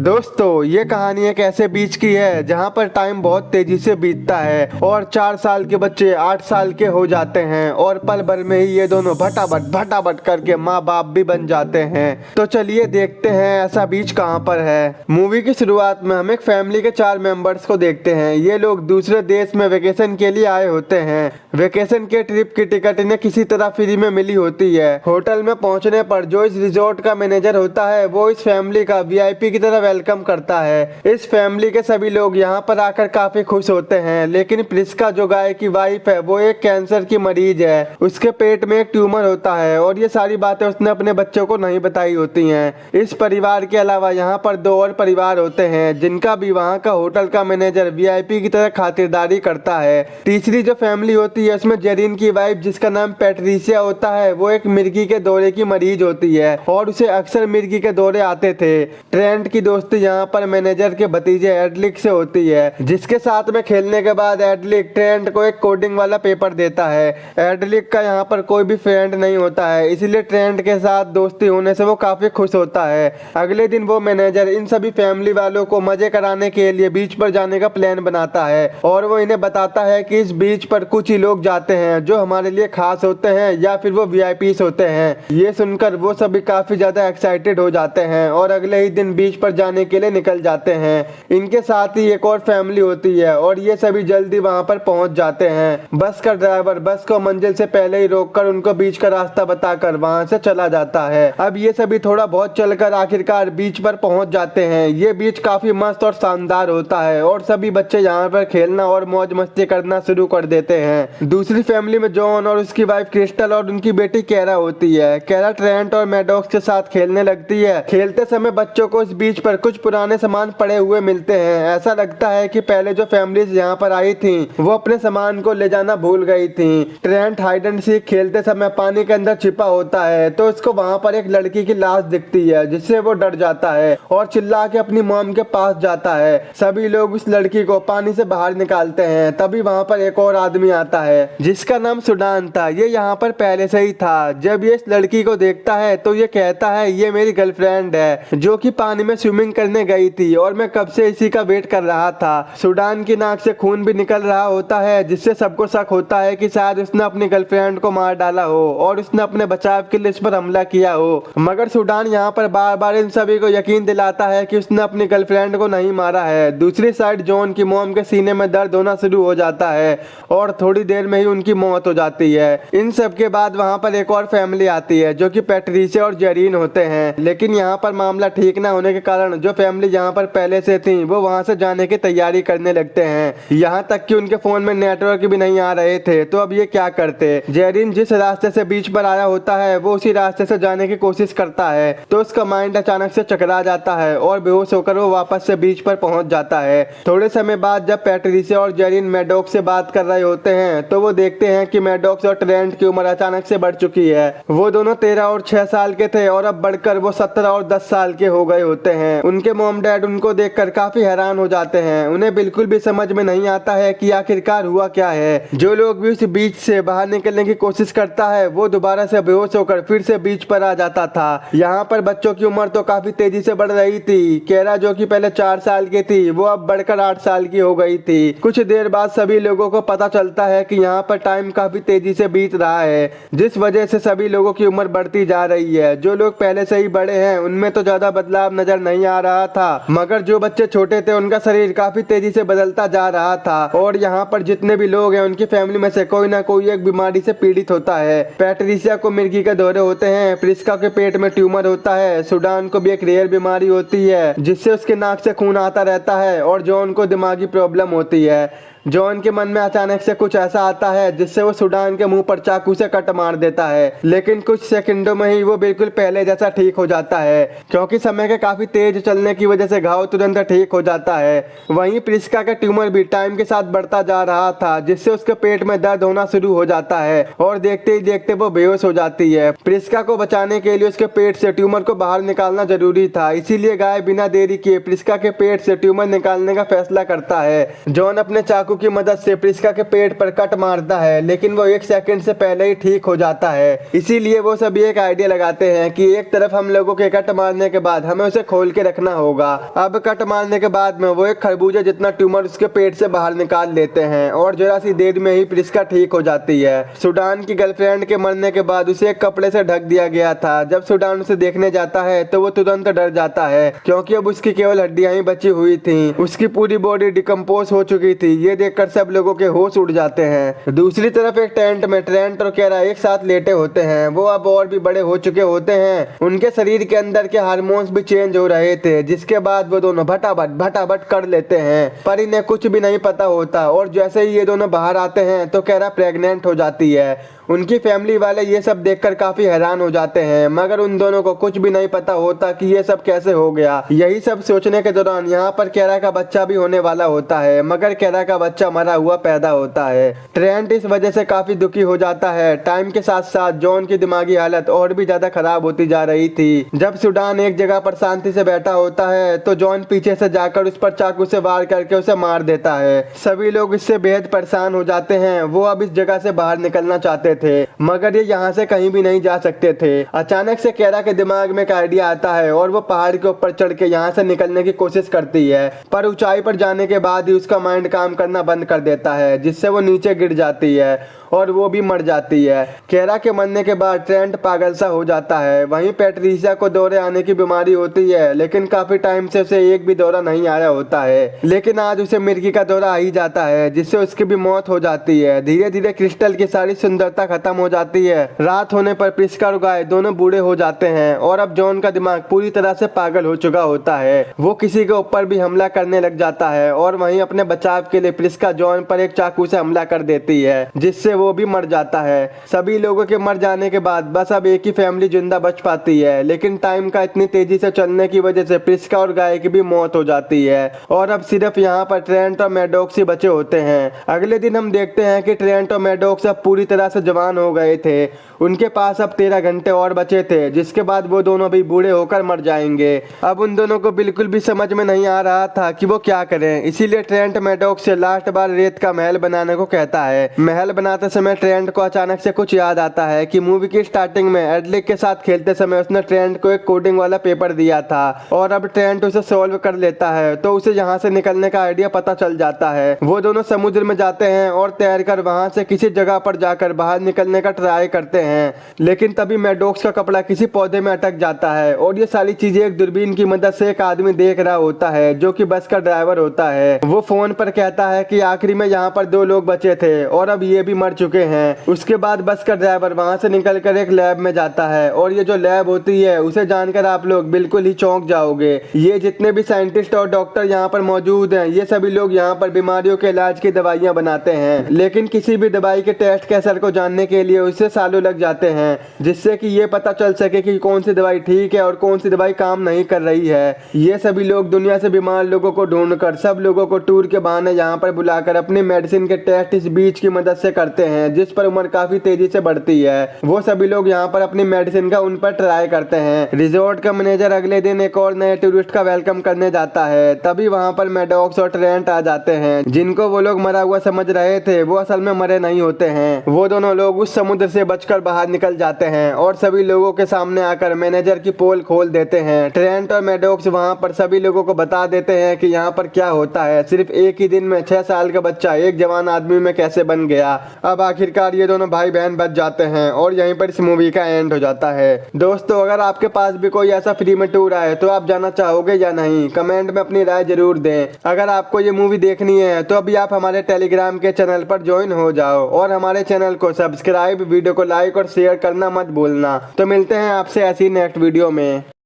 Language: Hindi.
दोस्तों ये कहानी एक ऐसे बीच की है जहाँ पर टाइम बहुत तेजी से बीतता है और 4 साल के बच्चे 8 साल के हो जाते हैं और पल भर में ही ये दोनों भटाभट करके माँ बाप भी बन जाते हैं। तो चलिए देखते हैं ऐसा बीच कहाँ पर है। मूवी की शुरुआत में हम एक फैमिली के 4 मेंबर्स को देखते हैं। ये लोग दूसरे देश में वेकेशन के लिए आए होते हैं। वेकेशन के ट्रिप की टिकट इन्हें किसी तरह फ्री में मिली होती है। होटल में पहुंचने पर जो इस रिजॉर्ट का मैनेजर होता है वो इस फैमिली का वीआईपी की तरह वेलकम करता है। इस फैमिली के सभी लोग यहाँ पर आकर काफी खुश होते हैं, लेकिन प्रिस्का जो गाय की वाइफ है वो एक कैंसर की मरीज है। उसके पेट में एक ट्यूमर होता है और ये सारी बातें उसने अपने बच्चों को नहीं बताई होती हैं। इस परिवार के अलावा यहाँ पर 2 और परिवार होते हैं जिनका भी वहाँ का होटल का मैनेजर वीआईपी की तरह खातिरदारी करता है। तीसरी जो फैमिली होती है उसमें जेरिन की वाइफ जिसका नाम पैट्रिसिया होता है वो एक मिर्गी के दौरे की मरीज होती है और उसे अक्सर मिर्गी के दौरे आते थे। ट्रेंट की दोस्ती यहाँ पर मैनेजर के भतीजे एडलिक से होती है, जिसके साथ में खेलने के बाद एडलिक ट्रेंट को एक कोडिंग वाला पेपर देता है। एडलिक का यहाँ पर कोई भी फ्रेंड नहीं होता है, इसलिए ट्रेंट के साथ दोस्ती होने से वो काफी खुश होता है। अगले दिन वो मैनेजर इन सभी फैमिली वालों को मजे कराने के लिए बीच पर जाने का प्लान बनाता है और वो इन्हें बताता है कि इस बीच पर कुछ ही लोग जाते हैं जो हमारे लिए खास होते हैं या फिर वो वीआईपीस होते हैं। ये सुनकर वो सभी काफी ज्यादा एक्साइटेड हो जाते हैं और अगले ही दिन बीच पर जाने के लिए निकल जाते हैं। इनके साथ ही एक और फैमिली होती है और ये सभी जल्दी वहां पर पहुंच जाते हैं। बस का ड्राइवर बस को मंजिल से पहले ही रोककर उनको बीच का रास्ता बताकर वहां से चला जाता है। अब ये सभी थोड़ा बहुत चलकर आखिरकार बीच पर पहुंच जाते हैं। ये बीच काफी मस्त और शानदार होता है और सभी बच्चे यहाँ पर खेलना और मौज मस्ती करना शुरू कर देते हैं। दूसरी फैमिली में जॉन और उसकी वाइफ क्रिस्टल और उनकी बेटी कैरा होती है। कैरा ट्रेंट और मैडॉक्स के साथ खेलने लगती है। खेलते समय बच्चों को इस बीच पर कुछ पुराने सामान पड़े हुए मिलते हैं। ऐसा लगता है कि पहले जो फैमिलीज यहाँ पर आई थी वो अपने सामान को ले जाना भूल गई थी। ट्रेंट हाइड एंड सीक खेलते समय पानी के अंदर छिपा होता है तो उसको वहाँ पर एक लड़की की लाश दिखती है, जिससे वो डर जाता है और चिल्ला के अपनी मॉम के पास जाता है। सभी लोग उस लड़की को पानी से बाहर निकालते हैं। तभी वहाँ पर एक और आदमी आता है जिसका नाम सुडान था। ये यहाँ पर पहले से ही था। जब ये इस लड़की को देखता है तो ये कहता है ये मेरी गर्लफ्रेंड है जो कि पानी में स्विमिंग करने गई थी और मैं कब से इसी का वेट कर रहा था। सुडान की नाक से खून भी निकल रहा होता है, जिससे सबको शक होता है कि शायद उसने अपनी गर्लफ्रेंड को मार डाला हो और उसने अपने बचाव के लिए इस पर हमला किया हो। मगर सुडान यहाँ पर बार बार इन सभी को यकीन दिलाता है कि उसने अपनी गर्लफ्रेंड को नहीं मारा है। दूसरी साइड जॉन की मॉम के सीने में दर्द होना शुरू हो जाता है और थोड़ी देर में ही उनकी मौत हो जाती है। इन सब के बाद वहाँ पर एक और फैमिली आती है जो कि पैट्रिसिया और जेरिन होते हैं, लेकिन यहाँ पर मामला ठीक ना होने के कारण जो फैमिली यहाँ पर पहले से थी वो वहाँ से जाने की तैयारी करने लगते हैं। यहाँ तक कि उनके फोन में नेटवर्क भी नहीं आ रहे थे। तो अब ये क्या करते? जेरिन जिस रास्ते से बीच पर आया होता है वो उसी रास्ते से जाने की कोशिश करता है तो उसका माइंड अचानक से चकरा जाता है और बेहोश होकर वो वापस से बीच पर पहुंच जाता है। थोड़े समय बाद जब पैट्रिसिया और जेरिन मैडॉक्स से बात कर रहे होते हैं तो वो देखते हैं कि मैडॉक्स और ट्रेंट की उम्र अचानक से बढ़ चुकी है। वो दोनों 13 और 6 साल के थे और अब बढ़कर वो 17 और 10 साल के हो गए होते हैं। उनके मॉम डैड उनको देखकर काफी हैरान हो जाते हैं। उन्हें बिल्कुल भी समझ में नहीं आता है कि आखिरकार हुआ क्या है। जो लोग भी उस बीच से बाहर निकलने की कोशिश करता है वो दोबारा से बेहोश होकर फिर से बीच पर आ जाता था। यहाँ पर बच्चों की उम्र तो काफी तेजी से बढ़ रही थी। कैरा जो कि पहले 4 साल की थी वो अब बढ़कर 8 साल की हो गई थी। कुछ देर बाद सभी लोगों को पता चलता है कि यहाँ पर टाइम काफी तेजी से बीत रहा है, जिस वजह से सभी लोगों की उम्र बढ़ती जा रही है। जो लोग पहले से ही बड़े हैं उनमें तो ज्यादा बदलाव नजर नहीं आ रहा था, मगर जो बच्चे छोटे थे उनका शरीर काफी तेजी से बदलता जा रहा था। और यहाँ पर जितने भी लोग हैं उनकी फैमिली में से कोई ना कोई एक बीमारी से पीड़ित होता है। पैट्रिसिया को मिर्गी के दौरे होते हैं, प्रिस्का के पेट में ट्यूमर होता है, सुडान को भी एक रेयर बीमारी होती है जिससे उसके नाक से खून आता रहता है और जॉन को दिमागी प्रॉब्लम होती है। जॉन के मन में अचानक से कुछ ऐसा आता है जिससे वो सुडान के मुंह पर चाकू से कट मार देता है, लेकिन कुछ सेकंडों में ही वो बिल्कुल पहले जैसा ठीक हो जाता है क्योंकि समय के काफी तेज चलने की वजह से घाव तुरंत ठीक हो जाता है। वहीं प्रिस्का का ट्यूमर भी टाइम के साथ बढ़ता जा रहा था, जिससे उसके पेट में दर्द होना शुरू हो जाता है और देखते ही देखते वो बेहोश हो जाती है। प्रिस्का को बचाने के लिए उसके पेट से ट्यूमर को बाहर निकालना जरूरी था, इसीलिए गाय बिना देरी किए प्रिस्का के पेट से ट्यूमर निकालने का फैसला करता है। जॉन अपने चाकू चाकू की मदद से प्रिस्का के पेट पर कट मारता है, लेकिन वो 1 सेकंड से पहले ही ठीक हो जाता है। इसीलिए वो सभी एक आइडिया लगाते हैं कि एक तरफ हम लोगों के कट मारने के बाद हमें उसे खोल के रखना होगा। अब कट मारने के बाद में वो एक खरबूजे जितना ट्यूमर उसके पेट से बाहर निकाल लेते हैं और जरा सी देर में ही प्रिस्का ठीक हो जाती है। सुडान की गर्लफ्रेंड के मरने के बाद उसे एक कपड़े से ढक दिया गया था। जब सुडान उसे देखने जाता है तो वो तुरंत डर जाता है, क्योंकि अब उसकी केवल हड्डियां ही बची हुई थी। उसकी पूरी बॉडी डिकम्पोज हो चुकी थी। ये देखकर सब लोगों के होश उड़ जाते हैं। दूसरी तरफ एक टेंट में ट्रेंट और केरा एक साथ लेटे होते हैं। वो अब और भी बड़े हो चुके होते हैं। उनके शरीर के अंदर के हार्मोन्स भी चेंज हो रहे थे, जिसके बाद वो दोनों भटाभट कर लेते हैं। पर इन्हें कुछ भी नहीं पता होता और जैसे ही ये दोनों बाहर आते हैं तो केरा प्रेग्नेंट हो जाती है। उनकी फैमिली वाले ये सब देखकर काफी हैरान हो जाते हैं, मगर उन दोनों को कुछ भी नहीं पता होता कि ये सब कैसे हो गया। यही सब सोचने के दौरान यहाँ पर केरा का बच्चा भी होने वाला होता है, मगर केरा का बच्चा मरा हुआ पैदा होता है। ट्रेंट इस वजह से काफी दुखी हो जाता है। टाइम के साथ साथ जॉन की दिमागी हालत और भी ज्यादा खराब होती जा रही थी। जब सुडान एक जगह पर शांति से बैठा होता है तो जॉन पीछे से जाकर उस पर चाकू से वार करके उसे मार देता है। सभी लोग इससे बेहद परेशान हो जाते हैं। वो अब इस जगह से बाहर निकलना चाहते थे, मगर ये यहाँ से कहीं भी नहीं जा सकते थे। अचानक से केरा के दिमाग में एक आइडिया आता है और वो पहाड़ के ऊपर चढ़ के यहाँ से निकलने की कोशिश करती है, पर ऊंचाई पर जाने के बाद ही उसका माइंड काम करना बंद कर देता है, जिससे वो नीचे गिर जाती है और वो भी मर जाती है। केरा के मरने के बाद ट्रेंट पागल सा हो जाता है। वहीं पैट्रिशिया को दौरे आने की बीमारी होती है, लेकिन काफी टाइम से उसे एक भी दौरा नहीं आया होता है। लेकिन आज उसे मिर्गी का दौरा आ ही जाता है, जिससे उसकी भी मौत हो जाती है। धीरे धीरे क्रिस्टल की सारी सुंदरता खत्म हो जाती है। रात होने पर प्रिस्का और गाय दोनों बूढ़े हो जाते हैं और अब जॉन का दिमाग पूरी तरह से पागल हो चुका होता है। वो किसी के ऊपर भी हमला करने लग जाता है और वहीं अपने बचाव के लिए प्रिस्का जॉन पर एक चाकू से हमला कर देती है, जिससे वो भी मर जाता है। सभी लोगों के मर जाने के बाद बस अब एक ही फैमिली जिंदा बच पाती है, लेकिन टाइम का इतनी तेजी से चलने की वजह से प्रिस्का और गाय की भी मौत हो जाती है और अब सिर्फ यहाँ पर ट्रेंट और मैडॉक्स ही बचे होते हैं। अगले दिन हम देखते हैं कि ट्रेंट और मैडॉक्स अब पूरी तरह से जवान हो गए थे। उनके पास अब 13 घंटे और बचे थे, जिसके बाद वो दोनों भी बूढ़े होकर मर जाएंगे। अब उन दोनों को बिल्कुल भी समझ में नहीं आ रहा था कि वो क्या करें, इसीलिए ट्रेंट मैडॉक्स से लास्ट बार रेत का महल बनाने को कहता है। महल बनाते समय ट्रेंट को अचानक से कुछ याद आता है कि मूवी की स्टार्टिंग में एडलिक के साथ खेलते समय उसने ट्रेंट को एक कोडिंग वाला पेपर दिया था और अब ट्रेंट उसे सॉल्व कर लेता है, तो उसे यहाँ से निकलने का आइडिया पता चल जाता है। वो दोनों समुद्र में जाते हैं और तैरकर वहां से किसी जगह पर जाकर बाहर निकलने का ट्राई करते हैं, लेकिन तभी मैडॉक्स का कपड़ा किसी पौधे में अटक जाता है और ये सारी चीजें एक दूरबीन की मदद से एक आदमी देख रहा होता है, जो कि बस का ड्राइवर होता है। वो फोन पर कहता है कि आखिरी में यहाँ पर 2 लोग बचे थे और अब ये भी मर चुके हैं। उसके बाद बस का ड्राइवर वहां से निकलकर एक लैब में जाता है और ये जो लैब होती है उसे जानकर आप लोग बिल्कुल ही चौंक जाओगे। ये जितने भी साइंटिस्ट और डॉक्टर यहाँ पर मौजूद हैं, ये सभी लोग यहाँ पर बीमारियों के इलाज की दवाइयाँ बनाते हैं, लेकिन किसी भी दवाई के टेस्ट के असर को जानने के लिए उसे सालों लग जाते हैं, जिससे कि ये पता चल सके कि कौन सी दवाई ठीक है और कौन सी दवाई काम नहीं कर रही है। ये सभी लोग दुनिया से बीमार लोगों को ढूंढकर सब लोगों को टूर के बहाने यहाँ पर बुलाकर अपनी मेडिसिन के टेस्ट इस बीच की मदद से करते हैं, जिस पर उम्र काफी तेजी से बढ़ती है। वो सभी लोग यहाँ पर अपनी मेडिसिन का उन पर ट्राई करते हैं। रिजॉर्ट का मैनेजर अगले दिन एक और नए टूरिस्ट का वेलकम करने जाता है। तभी वहाँ पर मैडॉक्स और ट्रेंट आ जाते हैं, जिनको वो लोग मरा हुआ समझ रहे थे, वो असल में मरे नहीं होते हैं। वो दोनों लोग उस समुद्र से बचकर बाहर निकल जाते हैं और सभी लोगों के सामने आकर मैनेजर की पोल खोल देते हैं। ट्रेंट और मैडॉक्स वहाँ पर सभी लोगों को बता देते हैं कि यहाँ पर क्या होता है। सिर्फ एक ही दिन में 6 साल का बच्चा एक जवान आदमी में कैसे बन गया। अब आखिरकार ये दोनों भाई बहन बच जाते हैं और यहीं पर इस मूवी का एंड हो जाता है। दोस्तों, अगर आपके पास भी कोई ऐसा फ्री में टूर आए तो आप जाना चाहोगे या नहीं, कमेंट में अपनी राय जरूर दें। अगर आपको ये मूवी देखनी है तो अभी आप हमारे टेलीग्राम के चैनल पर ज्वाइन हो जाओ और हमारे चैनल को सब्सक्राइब, वीडियो को लाइक और शेयर करना मत भूलना। तो मिलते हैं आपसे ऐसी नेक्स्ट वीडियो में।